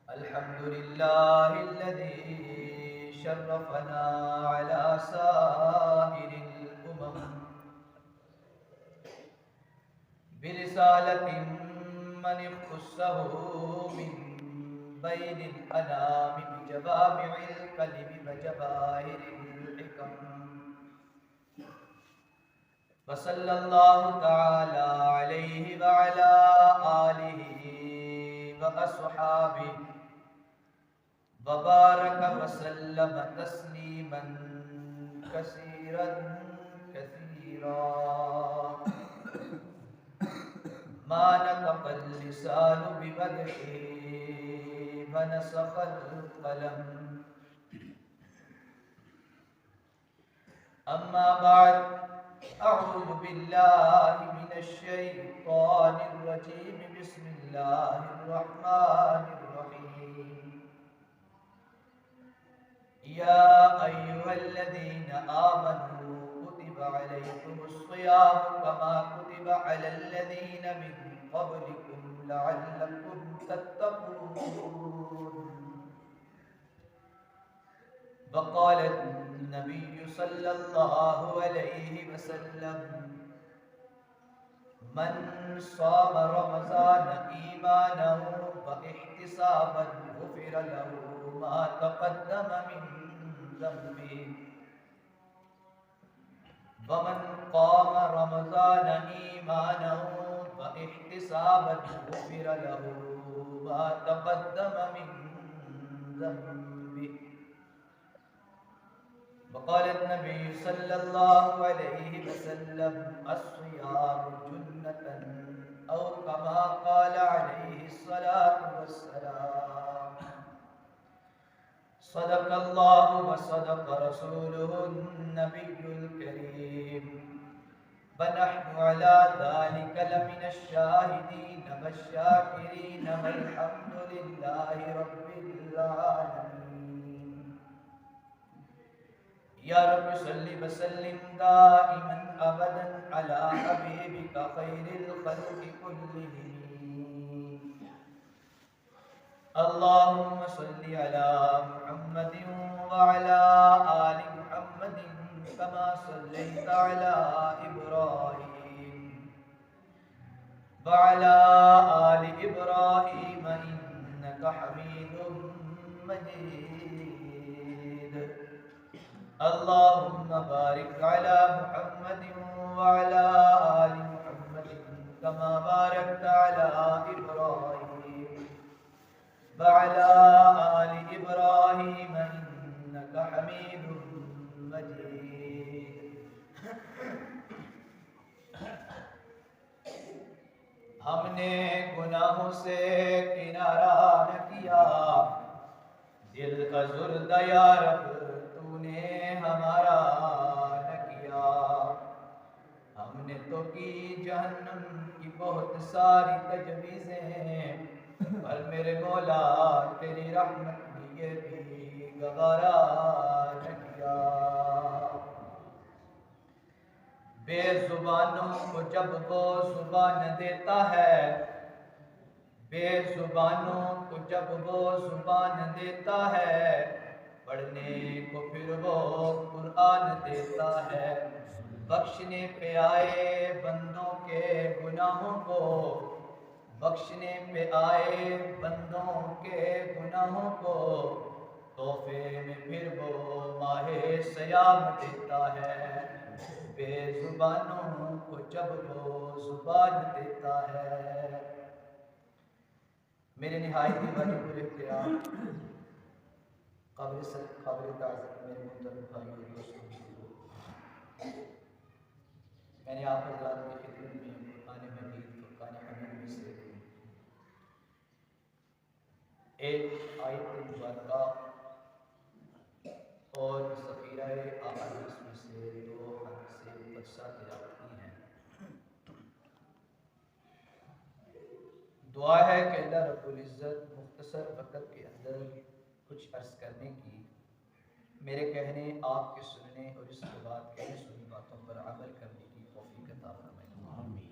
الحمد لله الذي شرفنا على سائر الأمم برسالة من اختصه من بين الأنام بجوامع الكلم وجواهر الحكم. وصلى الله تعالى عليه وعلى آله وأصحابه وبارك وسلم تسليما كثيرا كثيرا. ما نطق اللسان بمدحه ونسخ القلم. أما بعد، أعوذ بالله من الشيطان الرجيم. بسم الله الرحمن الرحيم. يا أيها الذين آمنوا كتب عليكم الصيام كما كتب على الذين من قبلكم لعلكم تتقون. وقال النبي صلى الله عليه وسلم: من صام رمضان إيمانا واحتسابا غفر له ما تقدم من ذنبه، ومن قام رمضان إيمانا واحتسابا غفر له ما تقدم من ذنبه. وقال النبي صلى الله عليه وسلم: الصيام جنة، أو كما قال عليه الصلاة والسلام. صدق الله وصدق رسوله النبي الكريم، ونحن على ذلك لمن الشاهدين والشاكرين، والحمد لله رب العالمين. یا رب صل وسلم دائما ابدا على حبیبک خیر الخلق کلهم. اللهم صل على محمد وعلى آل محمد كما صليت على إبراهيم وعلى آل إبراهيم إنك حميد مجيد. اللهم بارك على محمد وعلى آل محمد كما باركت على إبراهيم وعلى آل إبراهيم إنك حميد مجيد. ہم نے گناہوں سے کنارہ نہ کیا، دل ازرد یا رب تو نے ہمارا نہ کیا. ہم نے تو کی جہنم کی بہت ساری تجویزیں، پر میرے مولا تیری رحمت نے یہ بھی گوارا نہ کیا. بے زبانوں کو جب وہ زبان دیتا ہے، بے زبانوں کو جب وہ زبان دیتا ہے، پڑھنے کو پھر وہ قرآن دیتا ہے. بخشنے پہ آئے بندوں کے گناہوں کو، بخشنے پہ آئے بندوں کے گناہوں کو، تحفے میں پھر وہ ماہ سیام دیتا ہے. بے زبانوں کو جب وہ زبان دیتا ہے. میرے نہایت ہی واجب الاحترام قابل تعظیم میرے محترم بھائیوں اور دوستوں، میں نے آپ حضرات کی خدمت میں قرآن مجید فرقان حمید میں سے ایک آیت مبارکہ اور ذخیرہ احادیث میں سے دو حدیث قدسیہ تلاوت کی ہیں. دعا ہے کہ اللہ رب العزت مختصر وقت کے اندر کچھ عرض کرنے کی، میرے کہنے آپ کے سننے اور اس کے بعد کہنے سنی باتوں پر عمل کرنے کی توفیق عطا فرمائے. آمین.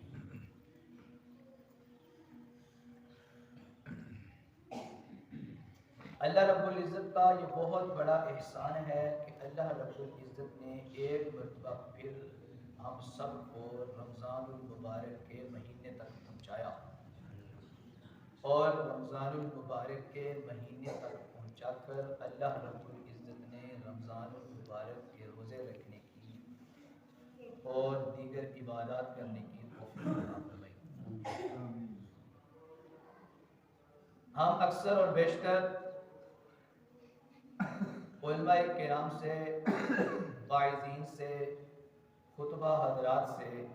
اللہ رب العزت کا یہ بہت بڑا احسان ہے کہ اللہ رب العزت نے ایک مرتبہ پھر ہم سب کو رمضان المبارک کے مہینے تک پہنچایا، اور رمضان المبارک کے مہینے تک پہنچا کر اللہ رب العزت نے رمضان المبارک کے روزے رکھنے کی اور دیگر عبادات کرنے کی توفیق عطا فرمائی۔ ہم اکثر اور بیشتر علماء کرام سے، واعظین سے، خطبہ حضرات سے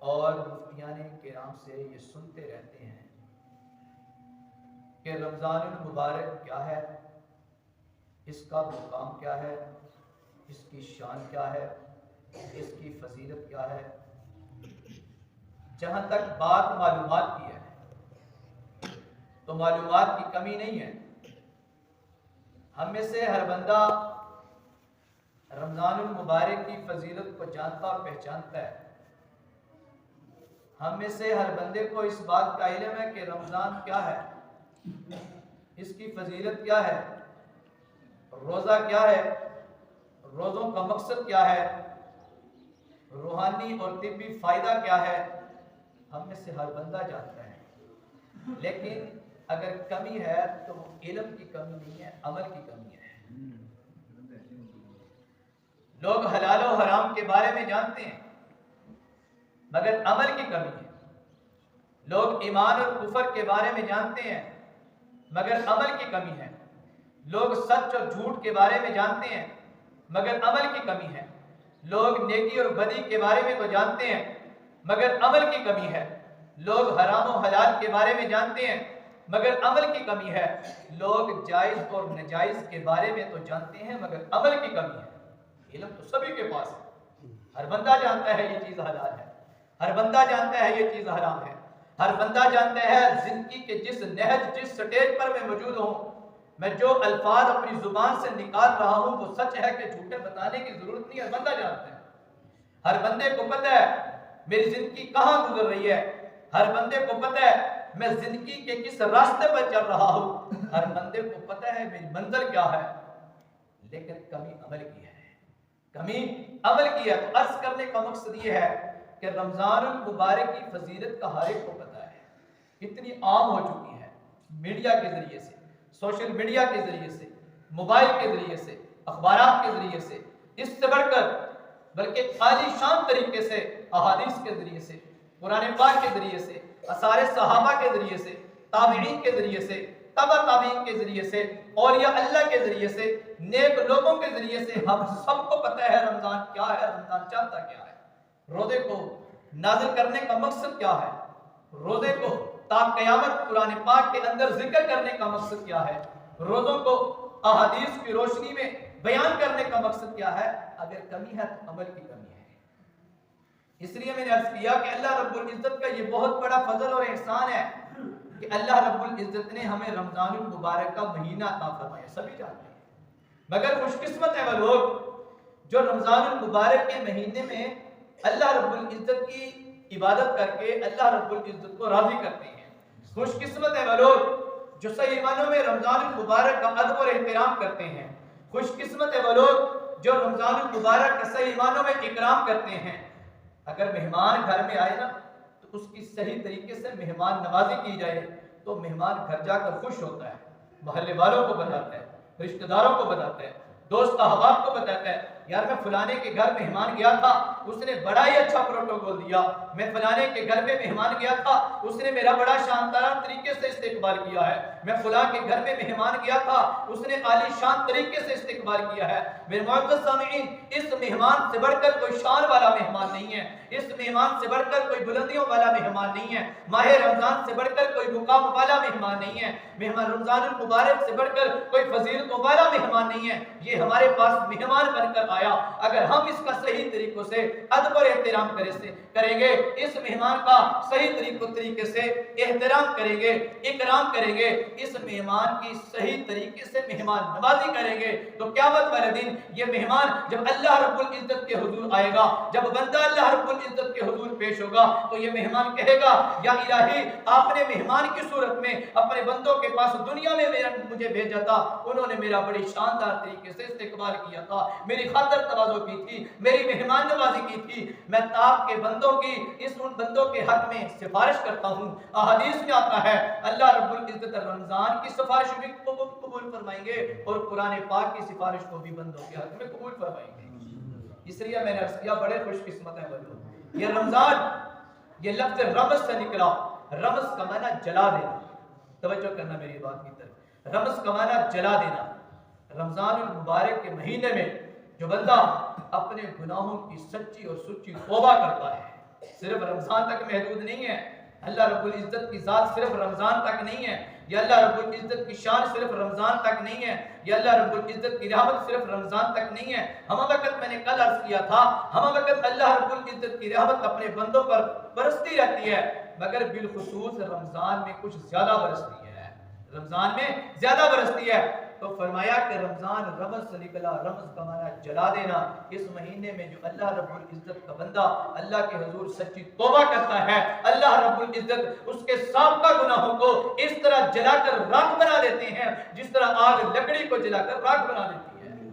اور مفتیان کرام سے یہ سنتے رہتے ہیں کہ رمضان المبارک کیا ہے، اس کا مقام کیا ہے، اس کی شان کیا ہے، اس کی فضیلت کیا ہے۔ جہاں تک بات معلومات کی ہے تو معلومات کی کمی نہیں ہے۔ ہم میں سے ہر بندہ رمضان المبارک کی فضیلت کو جانتا اور پہچانتا ہے۔ ہم میں سے ہر بندے کو اس بات کا علم ہے کہ رمضان کیا ہے، اس کی فضیلت کیا ہے، روزہ کیا ہے، روزوں کا مقصد کیا ہے، روحانی اور طبی فائدہ کیا ہے، ہم میں سے ہر بندہ جانتا ہے۔ لیکن اگر کمی ہے تو وہ علم کی کمی نہیں ہے، عمل کی کمی ہے۔ لوگ حلال و حرام کے بارے میں جانتے ہیں مگر عمل کی کمی ہے۔ لوگ ایمان اور کفر کے بارے میں جانتے ہیں مگر عمل کی کمی ہے۔ لوگ سچ اور جھوٹ کے بارے میں جانتے ہیں مگر عمل کی کمی ہے۔ لوگ نیکی اور بدی کے بارے میں تو جانتے ہیں مگر عمل کی کمی ہے۔ لوگ حرام و حلال کے بارے میں جانتے ہیں مگر عمل کی کمی ہے۔ لوگ جائز اور ناجائز کے بارے میں تو جانتے ہیں مگر عمل کی کمی ہے۔ علم تو سبھی کے پاس ہے، ہر بندہ جانتا ہے یہ چیز حلال ہے، ہر بندہ جانتا ہے یہ چیز حرام ہے، ہر بندہ جانتا ہے زندگی کے جس نہج جس سٹیج پر میں موجود ہوں، میں جو الفاظ اپنی زبان سے نکال رہا ہوں وہ سچ ہے کہ جھوٹے بتانے کی ضرورت نہیں، ہر بندہ جانتا ہے۔ ہر بندے کو پتہ ہے میری زندگی کہاں گزر رہی ہے، ہر بندے کو پتہ ہے میں زندگی کے کس راستے پر چل رہا ہوں، ہر بندے کو پتہ ہے میری منزل کیا ہے، لیکن کمی عمل کی ہے، کمی عمل کی ہے۔ تو عرض کرنے کا مقصد یہ ہے کہ رمضان المبارک کی فضیلت کا ہر ایک کو پتہ ہے، اتنی عام ہو چکی ہے، میڈیا کے ذریعے سے، سوشل میڈیا کے ذریعے سے، موبائل کے ذریعے سے، اخبارات کے ذریعے سے، اس سے بڑھ کر بلکہ عالی شان طریقے سے احادیث کے ذریعے سے، قرآن پاک کے ذریعے سے، آثار صحابہ کے ذریعے سے، تابعین کے ذریعے سے، تبع تابعین کے ذریعے سے، اولیاء اللہ کے ذریعے سے، نیک لوگوں کے ذریعے سے ہم سب کو پتہ ہے رمضان کیا ہے، رمضان چاہتا کیا ہے، روزے کو نازل کرنے کا مقصد کیا ہے، روزے کو تا قیامت قرآن پاک کے اندر ذکر کرنے کا مقصد کیا ہے، روزوں کو احادیث کی روشنی میں بیان کرنے کا مقصد کیا ہے۔ اگر کمی ہے تو عمل کی کمی ہے۔ اس لیے میں نے عرض کیا کہ اللہ رب العزت کا یہ بہت بڑا فضل اور احسان ہے کہ اللہ رب العزت نے ہمیں رمضان المبارک کا مہینہ عطا فرمایا، سبھی جانتے ہیں، مگر خوش قسمت ہے وہ لوگ جو رمضان المبارک کے مہینے میں اللہ رب العزت کی عبادت کر کے اللہ رب العزت کو راضی کرتے ہیں۔ خوش قسمت ہے وہ لوگ جو صحیح معنوں میں رمضان المبارک کا ادب اور احترام کرتے ہیں۔ خوش قسمت ہے وہ لوگ جو رمضان المبارک کا صحیح معنوں میں اکرام کرتے ہیں۔ اگر مہمان گھر میں آئے نا تو اس کی صحیح طریقے سے مہمان نوازی کی جائے تو مہمان گھر جا کر خوش ہوتا ہے، محلے والوں کو بتاتا ہے، رشتہ داروں کو بتاتا ہے، دوست احباب کو بتاتا ہے، یار میں فلانے کے گھر مہمان گیا تھا، اس نے بڑا ہی اچھا پروٹوکول دیا، میں فلانے کے گھر میں مہمان گیا تھا، اس نے میرا بڑا شاندار طریقے سے استقبال کیا ہے، میں فلاں کے گھر میں مہمان گیا تھا، اس نے عالی شان طریقے سے استقبال کیا ہے۔ میرے معزز سامعین، اس مہمان سے بڑھ کر کوئی شان والا مہمان نہیں ہے، اس مہمان سے بڑھ کر کوئی بلندیوں والا مہمان نہیں ہے، ماہ رمضان سے بڑھ کر کوئی مقام والا مہمان نہیں ہے، مہمان رمضان المبارک سے بڑھ کر کوئی فضیلتوں والا مہمان نہیں ہے۔ یہ ہمارے پاس مہمان بن کر آیا، اگر ہم اس کا صحیح طریقوں سے ادب اور احترام کریں گے، اس مہمان کا صحیح طریقے سے احترام کریں گے، اکرام کریں گے، اس مہمان کی صحیح طریقے سے مہمان نوازی کریں گے، تو قیامت والے دن یہ مہمان جب اللہ رب العزت کے حضور آئے گا، جب بندہ اللہ رب العزت کے حضور پیش ہوگا، تو یہ مہمان کہے گا یا الہی آپ نے مہمان کی صورت میں اپنے بندوں کے پاس دنیا میں مجھے بھیجا تھا، انہوں نے میرا بڑی شاندار طریقے سے استقبال کیا تھا، میری خاطر تواضع کی تھی، میری مہمان نوازی کی تھی، میں آپ کے بندوں کی ان بندوں کے حق میں سفارش کرتا ہوں۔ احادیث میں آتا ہے اللہ رب العزت رمضان کی سفارش بھی قبول فرمائیں گے اور قرآن پاک کی سفارش کو بھی بندوں کے حق میں قبول فرمائیں گے۔ اس لیے میں نے عرض کیا بڑے خوش قسمت ہیں وہ لوگ۔ یہ رمضان، یہ لفظ رمز سے نکلا، رمز کا معنی جلا دینا، توجہ کرنا میری بات کی طرف، رمز کا معنی جلا دینا۔ رمضان المبارک کے مہینے میں جو بندہ اپنے گناہوں کی سچی اور سچی توبہ کرتا ہے، صرف رمضان تک محدود نہیں ہے، اللہ رب العزت کی ذات صرف رمضان تک نہیں ہے، یا اللہ رب العزت کی شان صرف رمضان تک نہیں ہے، یا اللہ رب العزت کی رحمت صرف رمضان تک نہیں ہے۔ ہم وقت میں نے کل عرض کیا تھا، ہم وقت اللہ رب العزت کی رحمت اپنے بندوں پر برستی رہتی ہے، مگر بالخصوص رمضان میں کچھ زیادہ برستی ہے، رمضان میں زیادہ برستی ہے۔ تو فرمایا کہ رمضان رمز سے نکلا، رمز کا معنی جلا دینا۔ اس مہینے میں جو اللہ رب العزت کا بندہ اللہ کے حضور سچی توبہ کرتا ہے، اللہ رب العزت اس کے سابقہ گناہوں کو اس طرح جلا کر راکھ بنا دیتے ہیں جس طرح آگ لکڑی کو جلا کر راکھ بنا دیتی ہے،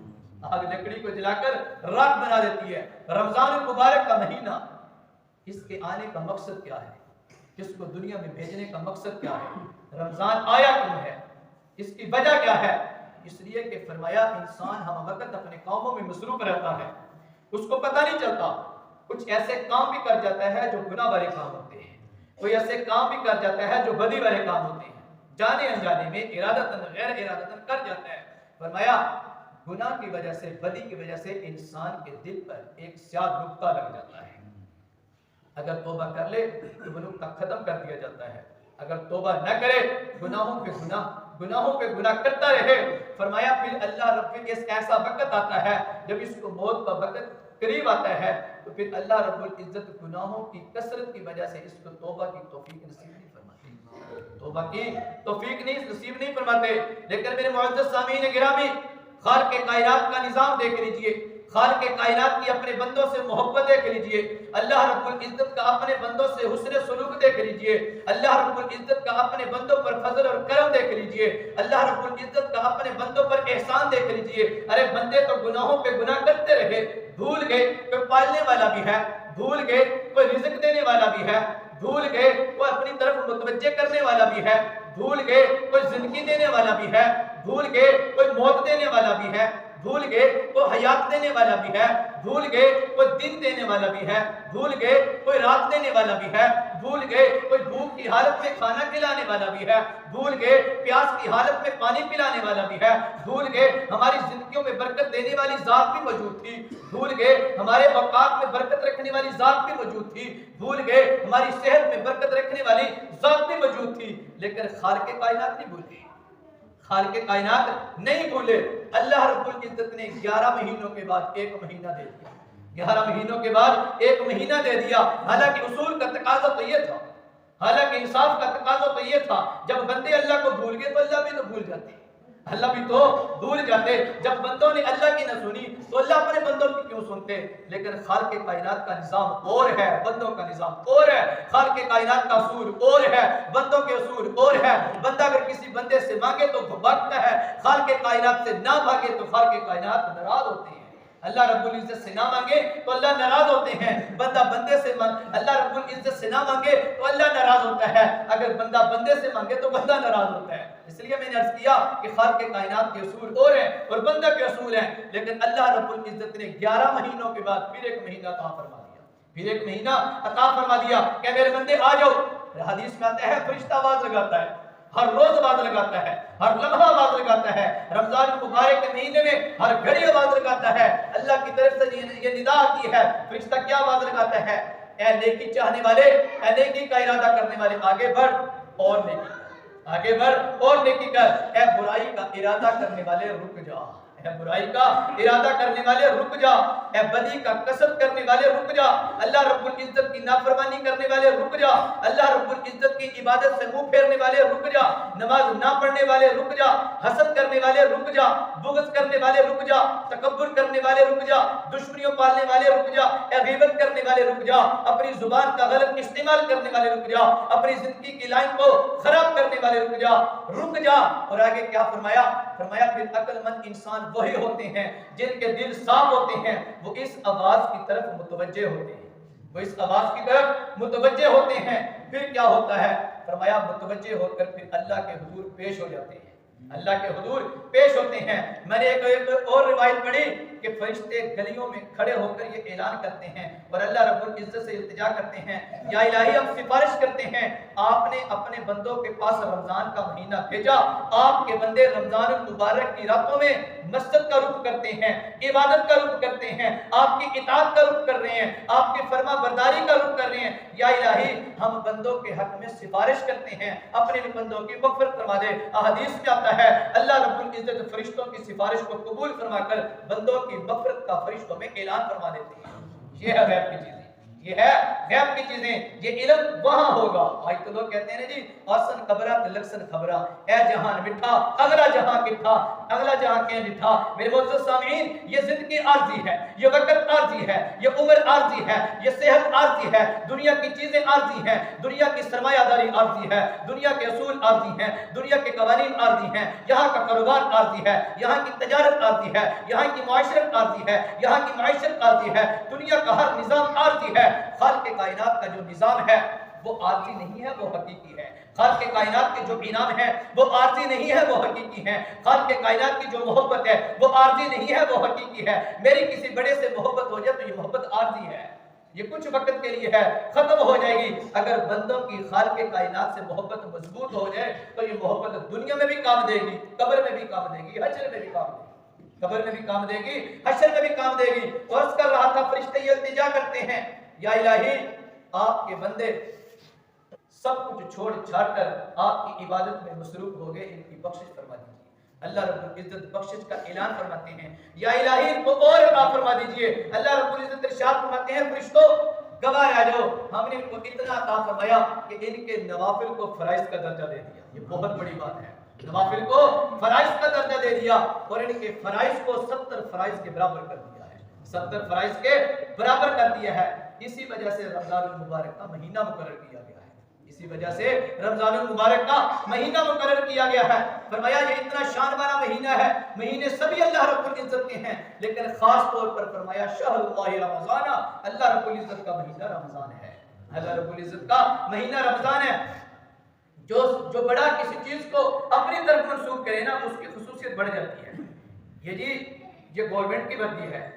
آگ لکڑی کو جلا کر راکھ بنا دیتی ہے۔ رمضان المبارک کا مہینہ، اس کے آنے کا مقصد کیا ہے، اس کو دنیا میں بھیجنے کا مقصد کیا ہے، رمضان آیا کیوں ہے، اس کی وجہ کیا ہے؟ اس لیے کہ فرمایا انسان ہم وقت اپنے کاموں میں مصروف رہتا ہے، اس کو پتہ نہیں چلتا، کچھ ایسے کام بھی کر جاتا ہے جو گناہ بھرے کام ہوتے ہیں، کوئی ایسے کام بھی کر جاتا ہے جو بدی بھرے کام ہوتے ہیں، جانے انجانے میں ارادتاً غیر ارادتاً کر جاتا ہے۔ فرمایا گناہ کی وجہ سے، بدی کی وجہ سے انسان کے دل پر ایک سیاہ نقطہ لگ جاتا ہے، اگر توبہ کر لے تو وہ نقطہ ختم کر دیا جاتا ہے، اگر توبہ نہ کرے گناہوں پہ گناہ کرتا رہے، فرمایا پھر اللہ رب العزت ایسا وقت آتا ہے جب اس کو موت کا وقت قریب آتا ہے تو پھر اللہ رب العزت گناہوں کی کثرت کی وجہ سے اس کو توبہ کی توفیق نصیب نہیں فرماتے، توبہ کی توفیق نصیب نہیں فرماتے۔ لیکن میرے معزز سامعین گرامی، خالق کائنات کا نظام دیکھ لیجئے، خالق کائنات کی اپنے بندوں سے محبت دیکھ لیجئے، اللہ رب العزت کا اپنے بندوں سے حسن سلوک دیکھ لیجئے، اللہ رب العزت کا اپنے بندوں پر فضل اور کرم دیکھ لیجئے، اللہ رب العزت کا اپنے بندوں پر احسان دیکھ لیجئے۔ ارے بندے تو گناہوں پہ گناہ کرتے رہے، بھول گئے کوئی پالنے والا بھی ہے، بھول گئے کوئی رزق دینے والا بھی ہے، بھول گئے کوئی اپنی طرف متوجہ کرنے والا بھی ہے، بھول گئے کوئی زندگی دینے والا بھی ہے، بھول گئے کوئی موت دینے والا بھی ہے، بھول گئے کوئی حیات دینے والا بھی ہے، بھول گئے کوئی دن دینے والا بھی ہے، بھول گئے کوئی رات دینے والا بھی ہے، بھول گئے کوئی بھوک کی حالت میں کھانا کھلانے والا بھی ہے، بھول گئے پیاس کی حالت میں پانی پلانے والا بھی ہے، بھول گئے ہماری زندگیوں میں برکت دینے والی ذات بھی موجود تھی، بھول گئے ہمارے اوقات میں برکت رکھنے والی ذات بھی موجود تھی، بھول گئے ہماری صحت میں برکت رکھنے والی ذات بھی موجود تھی، لیکن خالق کائنات نہیں بھول گئے، خالق کائنات نہیں بھولے۔ اللہ رب العزت نے 11 مہینوں کے بعد ایک مہینہ دے دیا، 11 مہینوں کے بعد ایک مہینہ دے دیا، حالانکہ اصول کا تقاضا تو یہ تھا، حالانکہ انصاف کا تقاضا تو یہ تھا، جب بندے اللہ کو بھول گئے تو اللہ بھی تو بھول جاتے، اللہ بھی تو بھول جاتے، جب بندوں نے اللہ کی نہ سنی تو اللہ اپنے بندوں کی کیوں سنتے؟ لیکن خالق کائنات کا نظام اور ہے، بندوں کا نظام اور ہے، خالق کائنات کا اصول اور ہے، بندوں کے اصول اور ہے۔ بندہ اگر کسی بندے سے مانگے تو وہ بھاگتا ہے، خالق کائنات سے نہ مانگے تو خالق کائنات ناراض ہوتے ہیں، اللہ رب العزت سے نہ مانگے تو اللہ ناراض ہوتے ہیں، بندہ بندے سے اللہ رب العزت سے نہ مانگے تو اللہ ناراض ہوتا ہے، اگر بندہ بندے سے مانگے تو بندہ ناراض ہوتا ہے۔ اس لیے میں نے عرض کیا کہ خالق کائنات کے اصول اور ہیں اور بندہ کے اصول ہیں، لیکن اللہ رب العزت نے 11 مہینوں کے بعد پھر ایک مہینہ عطا فرما دیا، پھر ایک مہینہ عطا فرما دیا کہ میرے بندے آ جاؤ۔ حدیث میں آتا ہے فرشتہ آواز لگاتا ہے، ہر روز آواز لگاتا ہے، ہر لمحہ آواز لگاتا ہے، رمضان المبارک کے مہینے میں ہر گھڑی آواز لگاتا ہے، اللہ کی طرف سے یہ ندا آتی ہے، فرشتہ کیا آواز لگاتا ہے؟ اے نیکی چاہنے والے، اے نیکی کا ارادہ کرنے والے آگے بڑھ اور نیکی کر، آگے بڑھ اور نیکی کر، اے برائی کا ارادہ کرنے والے رک جا، اے برائی کا ارادہ کرنے والے رک جا، اے بدی کا قصد کرنے والے رک جا، اللہ رب العزت کی نافرمانی کرنے والے رک جا، اللہ رب العزت کی عبادت سے منہ پھیرنے والے رک جا، نماز نہ پڑھنے والے رک جا، حسد کرنے والے رک جا، بغض کرنے والے رک جا، تکبر کرنے والے رک جا، دشمنیوں پالنے والے رک جا، اے غیبت کرنے والے رک جا، اپنی زبان کا غلط استعمال کرنے والے رک جا، اپنی زندگی کی لائن کو خراب کرنے والے رک جا، رک جا۔ اور آگے کیا فرمایا؟ فرمایا پھر عقل مند انسان وہی ہوتے ہیں جن کے دل صاف ہوتے ہیں، وہ اس آواز کی طرف متوجہ ہوتے ہیں، وہ اس آواز کی طرف متوجہ ہوتے ہیں۔ پھر کیا ہوتا ہے؟ فرمایا متوجہ ہو کر پھر اللہ کے حضور پیش ہو جاتے ہیں، اللہ کے حضور پیش ہوتے ہیں۔ میں نے ایک اور روایت پڑھی کہ فرشتے گلیوں میں کھڑے ہو کر یہ اعلان کرتے ہیں اور اللہ رب العزت سے التجا کرتے ہیں، یا الہی ہم سفارش کرتے ہیں، آپ نے اپنے بندوں کے پاس رمضان کا مہینہ بھیجا، آپ کے بندے رمضان المبارک کی راتوں میں مسجد کا رخ کرتے ہیں، عبادت کا رخ کرتے ہیں، آپ کی اطاعت کا رخ کر رہے ہیں، آپ کی فرما برداری کا رخ کر رہے ہیں، یا الہی ہم بندوں کے حق میں سفارش کرتے ہیں، اپنے بندوں کی مغفرت فرما دے۔ احادیث میں آتا ہے اللہ رب العزت فرشتوں کی سفارش کو قبول فرما کر بندوں کی مغفرت کا فرشتوں میں اعلان فرما دیتے ہیں۔ یہ ہے غیب کی چیزیں، یہ ہے غیب کی چیزیں، یہ علم وہاں ہوگا۔ آج تو لوگ کہتے ہیں جی آسن خبرہ تلکسن خبرہ، اے جہان مٹھا اگلا جہاں کٹھا، اگلا جہاں کے لٹھا۔ میرے معزز سامعین، یہ زندگی عارضی ہے، یہ وقت عارضی ہے، یہ عمر عارضی ہے، یہ صحت عارضی ہے، دنیا کی چیزیں عارضی ہیں، دنیا کی سرمایہ داری عارضی ہے، دنیا کے اصول عارضی ہیں، دنیا کے قوانین عارضی ہیں، یہاں کا کاروبار عارضی ہے، یہاں کی تجارت عارضی ہے، یہاں کی معاشرت عارضی ہے، یہاں کی معیشت عارضی ہے، دنیا کا ہر نظام عارضی ہے۔ خالق کائنات کا جو نظام ہے وہ عارضی نہیں ہے، وہ حقیقی ہے۔ خالق کائنات کے جو انعام ہے وہ عارضی نہیں ہے، وہ حقیقی ہے۔ خالق کائنات کی جو محبت ہے وہ عارضی نہیں ہے، وہ حقیقی ہے۔ میری کسی بڑے سے محبت ہو جائے تو یہ محبت عارضی ہے، یہ کچھ وقت کے لیے ہے، ختم ہو جائے گی۔ اگر بندوں کی خالق کائنات سے محبت مضبوط ہو جائے تو یہ محبت دنیا میں بھی کام دے گی، قبر میں بھی کام دے گی، حشر میں بھی کام دے گی، قبر میں بھی کام دے گی، حشر میں بھی کام دے گی۔ تو عرض کر رہا تھا فرشتے یہ التجا کرتے ہیں، یا الہی آپ کے بندے سب کچھ چھوڑ چھاڑ کر آپ کی عبادت میں مصروف ہو گئے، ان کی بخشش فرما دیجیے۔ اللہ رب العزت بخشش کا اعلان فرماتے ہیں، یا الہی ان کو اور عطا فرما دیجیے۔ اللہ رب العزت ارشاد فرماتے ہیں فرشتوں گواہ رہ جاؤ، ہم نے ان کو اتنا عطا فرمایا کہ ان کے نوافل کو فرائض کا درجہ دے دیا۔ یہ بہت بڑی بات ہے، نوافل کو فرائض کا درجہ دے دیا اور ان کے فرائض کو 70 فرائض کے برابر کر دیا ہے، 70 فرائض کے برابر کر دیا ہے۔ اسی وجہ سے رمضان المبارک کا مہینہ مقرر کیا گیا ہے، اسی وجہ سے رمضان المبارک کا مہینہ مقرر کیا گیا ہے۔ فرمایا یہ اتنا شان والا مہینہ ہے، مہینے سبھی اللہ رب العزت کے ہیں لیکن خاص طور پر فرمایا شہر اللہ رمضان، اللہ رب العزت کا مہینہ رمضان ہے، اللہ رب العزت کا مہینہ رمضان ہے۔ جو بڑا کسی چیز کو اپنی طرف منسوخ کرے نا اس کی خصوصیت بڑھ جاتی ہے۔ یہ گورنمنٹ کی وردی ہے،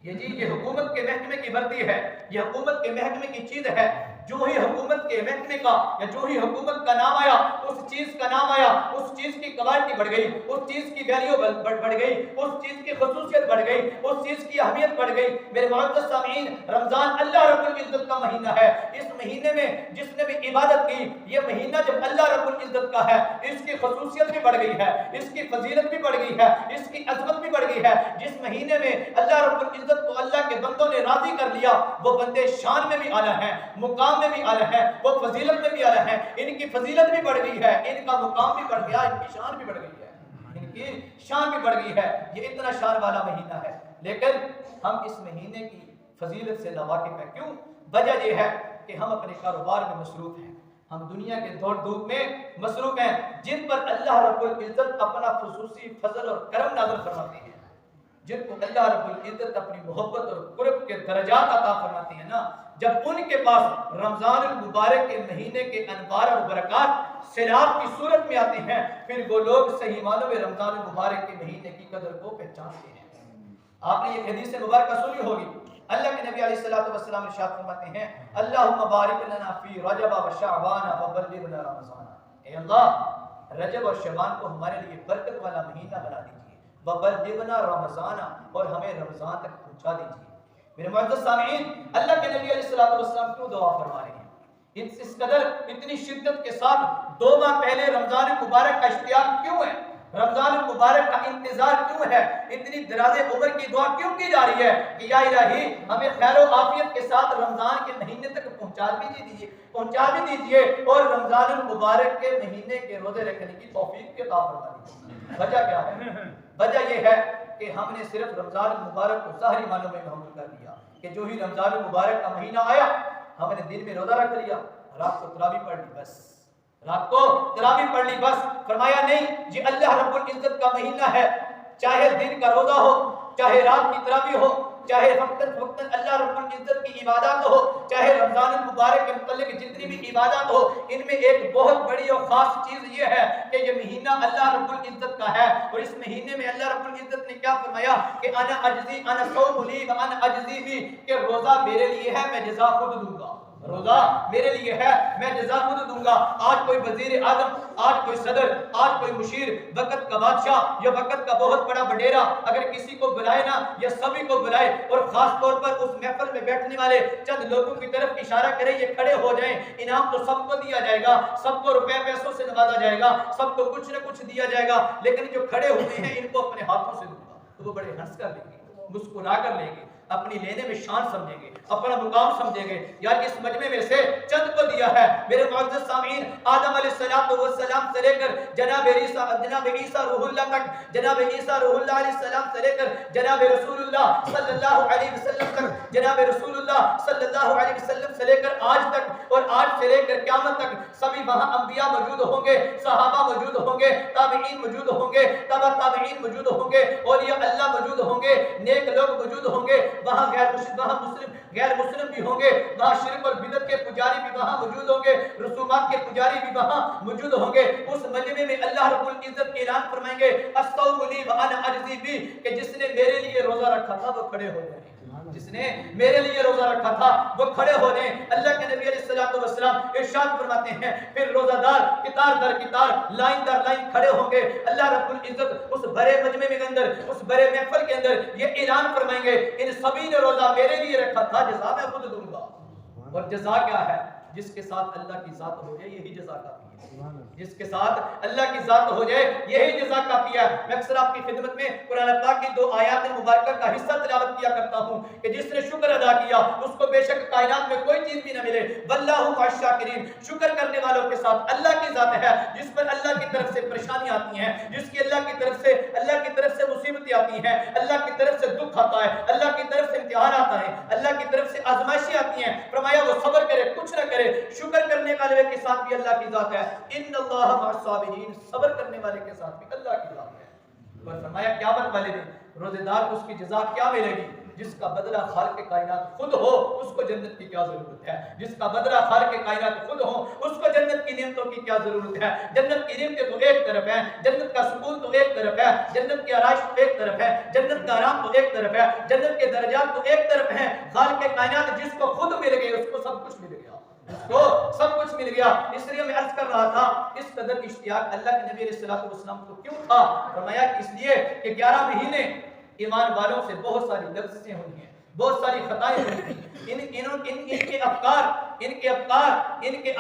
یہ حکومت کے محکمے کی وردی ہے، یہ حکومت کے محکمے کی چیز ہے۔ جو ہی حکومت کے محکمے کا یا جو ہی حکومت کا نام آیا، اس چیز کا نام آیا، اس چیز کی کوالٹی بڑھ گئی، اس چیز کی ویلیو بڑھ گئی، اس چیز کی خصوصیت بڑھ گئی، اس چیز کی اہمیت بڑھ گئی۔ میرے معزز سامعین، رمضان اللہ رب العزت کا مہینہ ہے، اس مہینے میں جس نے بھی عبادت کی، یہ مہینہ جب اللہ رب العزت کا ہے، اس کی خصوصیت بھی بڑھ گئی ہے، اس کی فضیلت بھی بڑھ گئی ہے، اس کی عظمت بھی بڑھ گئی ہے۔ جس مہینے میں اللہ رب العزت کو اللہ کے بندوں نے راضی کر لیا، وہ بندے شان میں بھی اعلیٰ ہیں، مقام میں بھی اعلیٰ ہے، وہ فضیلت میں بھی اعلیٰ ہے، ان کی فضیلت بھی بڑھ گئی ہے، ان کا مقام بھی بڑھ گیا، ان کی شان بھی بڑھ گئی ہے، ان کی شان بھی بڑھ گئی ہے۔ یہ اتنا شان والا مہینہ ہے لیکن ہم اس مہینے کی فضیلت سے ناواقف ہیں۔ کیوں؟ وجہ یہ ہے کہ ہم اپنے کاروبار میں مصروف ہیں، ہم دنیا کے دوڑ دھوپ میں مصروف ہیں، جن پر اللہ رب العزت اپنا خصوصی فضل اور کرم نازل فرماتے ہیں، جن کو اللہ رب العزت اپنی محبت اور قرب کے درجات عطا فرماتے ہیں نا، جب ان کے پاس رمضان المبارک کے مہینے کے انوار اور برکات سیلاب کی صورت میں آتے ہیں، پھر وہ لوگ صحیح معنوں میں رمضان المبارک کے مہینے کی قدر کو پہچانتے ہیں۔ آپ نے یہ حدیث مبارکہ سنی ہوگی، اللہ کے نبی علیہ الصلوۃ والسلام ارشاد فرماتے ہیں، اللہم بارک لنا فی رجب و شعبان وبلغنا رمضان، اے اللہ رجب اور شعبان کو ہمارے لیے برکت والا مہینہ بنا دیجیے، وبلغنا رمضان اور ہمیں رمضان تک پہنچا دیجیے۔ میرے معزز سامعین، اللہ کے نبی علیہ الصلوۃ والسلام کیوں دعا فرما رہے ہیں؟ اس قدر اتنی شدت کے ساتھ 2 ماہ پہلے رمضان مبارک کا اشتیاق کیوں ہے؟ رمضان المبارک کا انتظار کیوں ہے؟ اتنی دراز عمر کی دعا کیوں کی جا رہی ہے کہ یا الہی ہمیں خیر و عافیت کے ساتھ رمضان کے مہینے تک پہنچا بھی دیجئے اور رمضان المبارک کے مہینے کے روزے رکھنے کی توفیق کے عطا فرما دیجئے۔ وجہ کیا ہے؟ وجہ یہ ہے کہ ہم نے صرف رمضان المبارک کو ظاہری معنوں میں محمول کر دیا کہ جو ہی رمضان المبارک کا مہینہ آیا ہم نے دن میں روزہ رکھ لیا، رات کو تراویح پڑھ لی، بس رات کو تراویح پڑھ لی بس۔ فرمایا نہیں جی، اللہ رب العزت کا مہینہ ہے، چاہے دن کا روزہ ہو، چاہے رات کی تراویح ہو، چاہے وقتاً اللہ رب العزت کی عبادات ہو، چاہے رمضان المبارک کے متعلق جتنی بھی عبادات ہو، ان میں ایک بہت بڑی اور خاص چیز یہ ہے کہ یہ مہینہ اللہ رب العزت کا ہے، اور اس مہینے میں اللہ رب العزت نے کیا فرمایا کہ انا اجزی انا صوم لی و انا اجزی بھی، کہ روزہ میرے لیے ہے، میں جزا خود دوں گا، روزہ میرے لیے ہے، میں جزا خود دوں گا۔ آج کوئی وزیر اعظم، آج کوئی صدر، آج کوئی مشیر، وقت کا بادشاہ یا وقت کا بہت بڑا وڈیرا اگر کسی کو بلائے نا یا سبھی کو بلائے اور خاص طور پر اس محفل میں بیٹھنے والے چند لوگوں کی طرف اشارہ کرے یہ کھڑے ہو جائیں، انعام تو سب کو دیا جائے گا، سب کو روپے پیسوں سے نوازا جائے گا، سب کو کچھ نہ کچھ دیا جائے گا، لیکن جو کھڑے ہوئے ہیں ان کو اپنے ہاتھوں سے دوں گا، تو وہ بڑے ہنس کر لیں گے، مسکرا کر لیں گے، اپنی لینے میں شان سمجھیں گے، اپنا مقام سمجھیں گے، یار اس مجمع میں سے چند کو دیا ہے۔ میرے معزز سامعین، آدم علیہ السلام سے لے کر جناب عیسیٰ روح اللہ تک، جناب عیسیٰ روح اللہ علیہ السلام سے لے کر جناب رسول اللہ صلی اللہ علیہ وسلم تک، جناب رسول اللہ صلی اللہ علیہ وسلم سے لے کر آج تک، اور آج سے لے کر قیامت تک سبھی وہاں انبیاء موجود ہوں گے، صحابہ موجود ہوں گے، تابعین موجود ہوں گے، تبع تابعین موجود ہوں گے، اولیاء اللہ موجود ہوں گے، نیک لوگ موجود ہوں گے، وہاں غیر مسلم بھی ہوں گے، وہاں شرک اور بدعت کے پجاری بھی وہاں موجود ہوں گے، رسومات کے پجاری بھی وہاں موجود ہوں گے۔ اس مجمع میں اللہ رب العزت اعلان فرمائیں گے الصوم لی وانا اجزی بہ، کہ جس نے میرے لیے روزہ رکھا تھا وہ کھڑے ہو جائیں، جس نے میرے لیے روزہ رکھا تھا وہ کھڑے ہو جائیں۔ اللہ کے نبی علیہ السلام ارشاد فرماتے ہیں پھر روزہ دار قطار در قطار، لائن در لائن کھڑے ہوں گے، اللہ رب العزت اس بڑے مجمع کے اندر، اس بڑے محفل کے اندر یہ اعلان فرمائیں گے ان سبھی نے روزہ میرے لیے رکھا تھا، جزا میں خود دوں گا۔ اور جزا کیا ہے؟ جس کے ساتھ اللہ کی ذات ہو جائے یہی جزا کافی ہے، جس کے ساتھ اللہ کی ذات ہو جائے یہی جزا کافی ہے۔ میں اکثر آپ کی خدمت میں قرآن پاک کی 2 آیات مبارکہ کا حصہ تلاوت کیا کرتا ہوں کہ جس نے شکر ادا کیا اس کو بے شک کائنات میں کوئی چیز بھی نہ ملے، واللہ مع الشاکرین، شکر کرنے والوں کے ساتھ اللہ کی ذات ہے، جس پر اللہ کی طرف سے پریشانیاں آتی ہیں، جس کی اللہ کی طرف سے مصیبتیں آتی ہیں، اللہ کی طرف سے دکھ آتا ہے، اللہ کی طرف سے امتحان آتا ہے، اللہ کی طرف سے آزمائشیں آتی ہیں، فرمایا وہ صبر کرے، کچھ نہ کرے، شکر کرنے والے کے ساتھ بھی اللہ کی ذات ہے، ان اللہ مع الصابرین، صبر کرنے والے کے ساتھ بھی اللہ کی ذات ہے۔ اور فرمایا قیامت والے دن روزے دار کو اس کی جزا کیا ملے گی؟ جس کا بدلہ خالق کائنات خود ہو اس کو جنت کی کیا ضرورت ہے، جس کا بدلہ خالق کائنات خود ہو اس کو جنت کی نعمتوں کی کیا ضرورت ہے۔ جنت کی نعمتیں تو ایک طرف ہیں، جنت کا سکون تو ایک طرف ہے، جنت کی آرائش تو ایک طرف ہے، جنت کا آرام تو ایک طرف ہے، جنت کے درجات تو ایک طرف ہیں۔ خالق کائنات جس کو خود مل گئے اس کو سب کچھ مل گیا، اس کو سب کچھ مل گیا۔ اس لیے میں عرض کر رہا تھا اس قدر اشتیاق اللہ کے نبی علیہ السلام کو کیوں تھا؟ فرمایا اس لیے کہ 11 مہینے ایمان والوں سے بہت ساری لغزشیں ہوئی ہیں، بہت ساری خطائیں ہوئی ہیں، ان کے افکار، ان کے اعمال، ان کے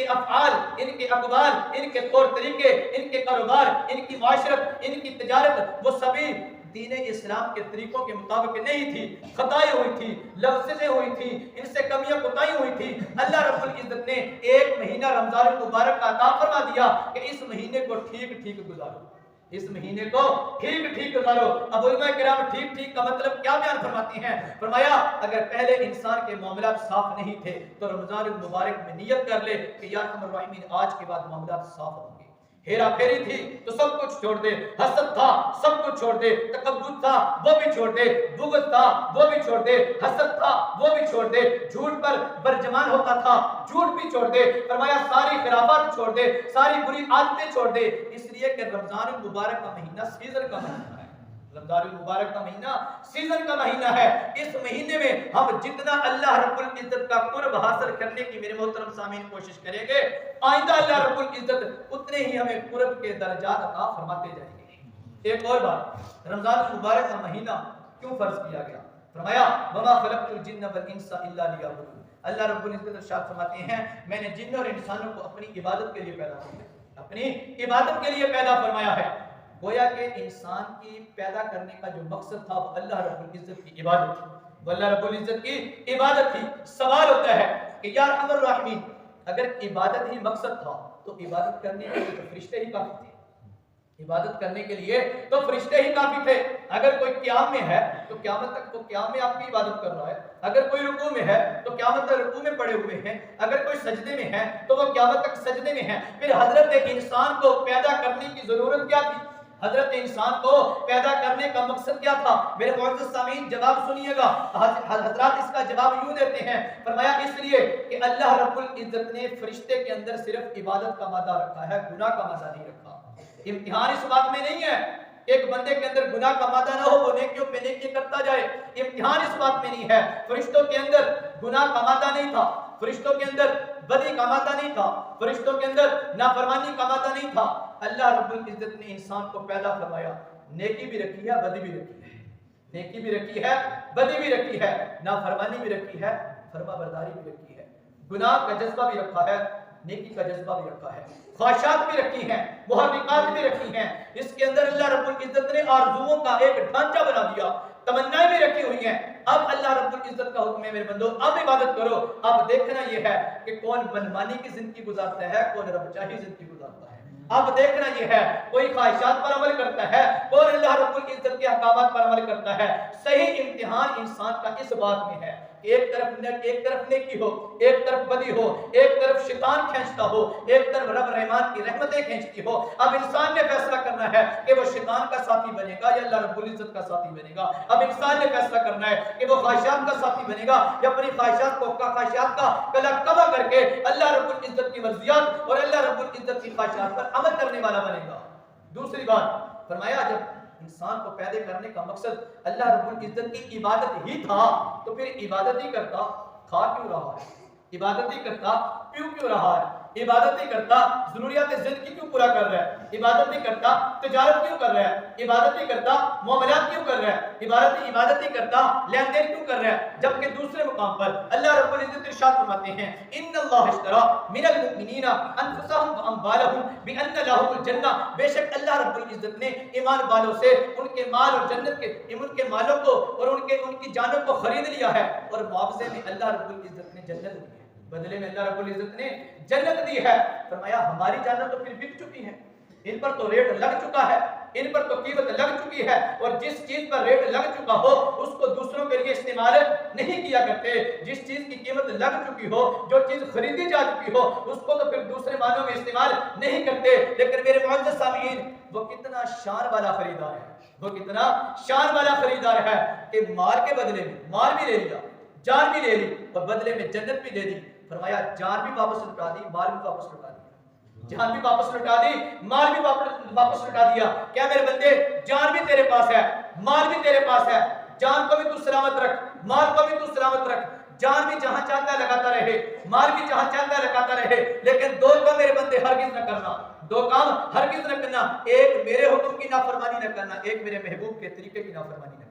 افعال، ان کے اقوال، ان کے طور طریقے، ان کے کاروبار، ان کی معاشرت، ان کی تجارت، وہ سبھی دین اسلام کے طریقوں کے مطابق نہیں تھی، خطائیں ہوئی تھی، لغزشیں ہوئی تھی، ان سے کمیاں کوتاہی ہوئی تھی۔ اللہ رب العزت نے ایک مہینہ رمضان المبارک کا عطا فرما دیا کہ اس مہینے کو ٹھیک ٹھیک گزارو، اس مہینے کو ٹھیک ٹھیک گزارو۔ اب علماء کرام ٹھیک ٹھیک کا مطلب کیا بیان فرماتی ہیں؟ فرمایا اگر پہلے انسان کے معاملات صاف نہیں تھے تو رمضان المبارک میں نیت کر لے کہ یا ارحم الراحمین آج کے بعد معاملات صاف ہوں گے۔ ہیرا پھیری تھی تو سب کچھ چھوڑ دے، حسد تھا سب کچھ چھوڑ دے، تکبر تھا وہ بھی چھوڑ دے، بغض تھا وہ بھی چھوڑ دے، حسد تھا وہ بھی چھوڑ دے، جھوٹ پر برجمان ہوتا تھا جھوٹ بھی چھوڑ دے۔ فرمایا ساری خرافات چھوڑ دے، ساری بری عادتیں چھوڑ دے، اس لیے کہ رمضان المبارک کا مہینہ سیزن کا مہینہ ہے، رمضان المبارک کا مہینہ سیزن کا مہینہ ہے۔ اس مہینے میں ہم جتنا اللہ رب العزت کا قرب حاصل کرنے کی میرے محترم سامعین کوشش کریں گے، آئندہ اللہ رب العزت اتنے ہی ہمیں قرب کے درجات عطا فرماتے جائیں گے۔ ایک اور بات، رمضان المبارک کا مہینہ کیوں فرض کیا گیا؟ فرمایا وما خلقت الجن والانس الا لیعبدون، اللہ رب العزت ارشاد فرماتے ہیں میں نے جن اور انسانوں کو اپنی عبادت کے لیے پیدا کیا، اپنی عبادت کے لیے پیدا فرمایا ہے۔ گویا کہ انسان کی پیدا کرنے کا جو مقصد تھا وہ اللہ رب العزت کی عبادت تھی، وہ اللہ رب العزت کی عبادت تھی۔ سوال ہوتا ہے کہ یا ارحم الراحمین، اگر عبادت ہی مقصد تھا تو عبادت کرنے کے لیے فرشتے ہی کافی تھے، عبادت کرنے کے لیے تو فرشتے ہی کافی تھے۔ اگر کوئی قیام میں ہے تو قیامت تک وہ قیام میں آپ کی عبادت کر رہا ہے، اگر کوئی رکوع میں ہے تو قیامت تک رکوع میں پڑے ہوئے ہیں، اگر کوئی سجدے میں ہے تو وہ قیامت تک سجدے میں ہے۔ پھر حضرت انسان کو پیدا کرنے کی ضرورت کیا تھی؟ حضرت انسان کو پیدا کرنے کا مقصد کیا تھا؟ میرے معزز سامعین جواب سنیے گا، حضرات اس کا جواب یوں دیتے ہیں، فرمایا اس لیے کہ اللہ رب العزت نے فرشتے کے اندر صرف عبادت کا مادہ رکھا ہے، گناہ کا مادہ نہیں رکھا۔ امتحان اس بات میں نہیں ہے ایک بندے کے اندر گناہ کا مادہ نہ ہو، وہ نیکیوں پہ نیکی کرتا جائے، امتحان اس بات میں نہیں ہے۔ فرشتوں کے اندر گناہ کا مادہ نہیں تھا، فرشتوں کے اندر بدی کا مادہ نہیں تھا، فرشتوں کے اندر نافرمانی کا مادہ نہیں تھا۔ اللہ رب العزت نے انسان کو پیدا فرمایا، نیکی بھی رکھی ہے، بدی بھی رکھی ہے، نیکی بھی رکھی ہے، بدی بھی رکھی ہے، نافرمانی بھی رکھی ہے، فرما برداری بھی رکھی ہے، گناہ کا جذبہ بھی رکھا ہے، نیکی کا جذبہ بھی رکھا ہے، خواہشات بھی رکھی ہیں، محرکات بھی رکھی ہیں۔ اس کے اندر اللہ رب العزت نے آرزوؤں کا ایک ڈھانچہ بنا دیا، تمنائیں بھی رکھی ہوئی ہیں۔ اب اللہ رب العزت کا حکم ہے میرے بندو اب عبادت کرو۔ اب دیکھنا یہ ہے کہ کون منمانی کی زندگی گزارتا ہے، کون رب چاہی زندگی گزارتا ہے۔ اب دیکھنا یہ ہے کوئی خواہشات پر عمل کرتا ہے، کون اللہ رب العزت کے احکامات پر عمل کرتا ہے۔ صحیح امتحان انسان کا اس بات میں ہے کہ ایک طرف نیکی ہو، ایک طرف بدی ہو، ایک طرف شیطان کھینچتا ہو، ایک طرف رب رحمان کی رحمتیں کھینچتی ہو۔ اب انسان نے فیصلہ کرنا ہے کہ وہ شیطان کا ساتھی بنے گا یا اللہ رب العزت کا ساتھی بنے گا۔ اب انسان نے فیصلہ کرنا ہے کہ وہ خواہشات کا ساتھی بنے گا یا اپنی خواہشات کا کلا کما کر کے اللہ رب العزت کی مرضیات اور اللہ رب العزت کی خواہشات پر عمل کرنے والا بنے گا۔ دوسری بات فرمایا جب انسان کو پیدا کرنے کا مقصد اللہ رب العزت کی عبادت ہی تھا تو پھر عبادت ہی کرتا کھا کیوں رہا ہے؟ عبادت ہی کرتا پیوں کیوں رہا ہے؟ عبادت ہی کرتا ضروریات زندگی کیوں پورا کر رہا ہے؟ عبادت ہی کرتا تجارت کیوں کر رہا ہے؟ عبادت ہی کرتا معاملات کیوں کر رہا ہے؟ عبادت ہی کرتا لین دین کیوں کر رہا ہے؟ جبکہ دوسرے مقام پر اللہ رب العزت ارشاد فرماتے ہیں ان اللہ اشترى من المؤمنین انفسهم واموالهم بان لهم الجنہ، بے شک اللہ رب العزت نے ایمان والوں سے ان کے مال اور جنت کے ان کے مالوں کو اور ان کی جانوں کو خرید لیا ہے، اور معاوضے میں اللہ رب العزت نے جنت دی ہے، بدلے میں اللہ رب العزت نے جنت دی ہے۔ فرمایا ہماری جانیں تو پھر بک چکی ہیں، ان پر تو ریٹ لگ چکا ہے، ان پر تو قیمت لگ چکی ہے، اور جس چیز پر ریٹ لگ چکا ہو اس کو دوسروں کے لیے استعمال نہیں کیا کرتے۔ جس چیز کی قیمت لگ چکی ہو، جو چیز خریدی جا چکی ہو، اس کو تو پھر دوسرے مالوں میں استعمال نہیں کرتے۔ لیکن میرے معزز سامعین وہ کتنا شان والا خریدار ہے، وہ کتنا شان والا خریدار ہے کہ مال کے بدلے میں مال بھی لے لیا، جان بھی لے لی اور بدلے میں جنت بھی دے دی۔ فرمایا جان بھی واپس لوٹا دی، مال بھی واپس لوٹا دیا، جان بھی واپس لوٹا دی، مال بھی واپس لوٹا دیا۔ کیا میرے بندے جان بھی تیرے پاس ہے، مال بھی تیرے پاس ہے، جان کو بھی تو سلامت رکھ، مال کو بھی تو سلامت رکھ، جان بھی جہاں چاہتا ہے لگاتا رہے، مال بھی جہاں چاہتا ہے لگاتا رہے، لیکن دو کام میرے بندے ہرگز نہ کرنا، دو کام ہرگز نہ کرنا، ایک میرے حکم کی نافرمانی نہ کرنا، ایک میرے محبوب کے طریقے کی نافرمانی نہ کرنا،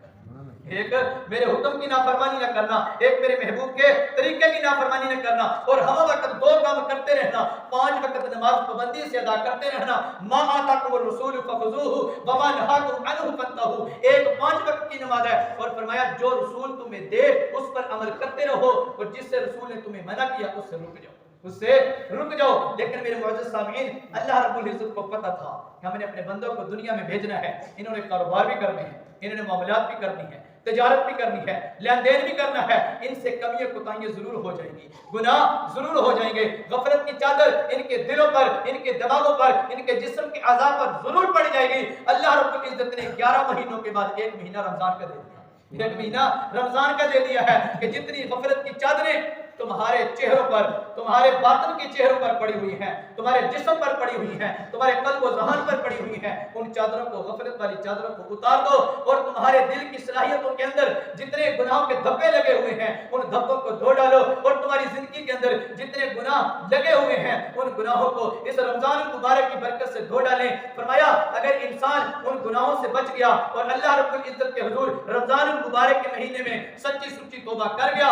ایک میرے حکم کی نافرمانی نہ کرنا، ایک میرے محبوب کے طریقے کی نافرمانی نہ کرنا، اور ہم وقت دو کام کرتے رہنا، 5 وقت نماز پابندی سے ادا کرتے رہنا، ما آتاکم الرسول فخذوہ وما نہاکم عنہ فانتہوا، ایک 5 وقت کی نماز ہے، اور فرمایا جو رسول تمہیں دے اس پر عمل کرتے رہو، اور جس سے رسول نے تمہیں منع کیا اس سے رک جاؤ، اس سے رک جاؤ۔ لیکن میرے معزز سامعین اللہ رب العزت کو پتہ تھا کہ ہم نے اپنے بندوں کو دنیا میں بھیجنا ہے، انہوں نے کاروبار بھی کرنے ہیں، انہوں نے معاملات بھی کرنی ہے، تجارت بھی کرنی ہے، لین دین بھی کرنا ہے، ان سے کمیاں کوتاہیاں ضرور ہو جائیں گی، گناہ ضرور ہو جائیں گے، غفلت کی چادر ان کے دلوں پر، ان کے دماغوں پر، ان کے جسم کے اعضاء پر ضرور پڑ جائے گی۔ اللہ رب العزت نے 11 مہینوں کے بعد 1 مہینہ رمضان کا دے دیا، 1 مہینہ رمضان کا دے دیا ہے کہ جتنی غفلت کی چادریں تمہارے چہروں پر، تمہارے باطن کے چہروں پر پڑی ہوئی ہیں، تمہارے جسم پر پڑی ہوئی ہیں، تمہارے قلب و ذہن پر پڑی ہوئی ہیں، ان چادروں کو، غفلت والی چادروں کو اتار دو، اور تمہارے دل کی صلاحیتوں کے اندر جتنے گناہوں کے دھبے لگے ہوئے ہیں ان دھبوں کو دھو ڈالو، اور تمہاری زندگی کے اندر جتنے گناہ لگے ہوئے ہیں ان گناہوں کو اس رمضان المبارک کی برکت سے دھو ڈالیں۔ فرمایا اگر انسان ان گناہوں سے بچ گیا اور اللہ رب العزت کے حضور رمضان المبارک کے مہینے میں سچی سچی توبہ کر گیا،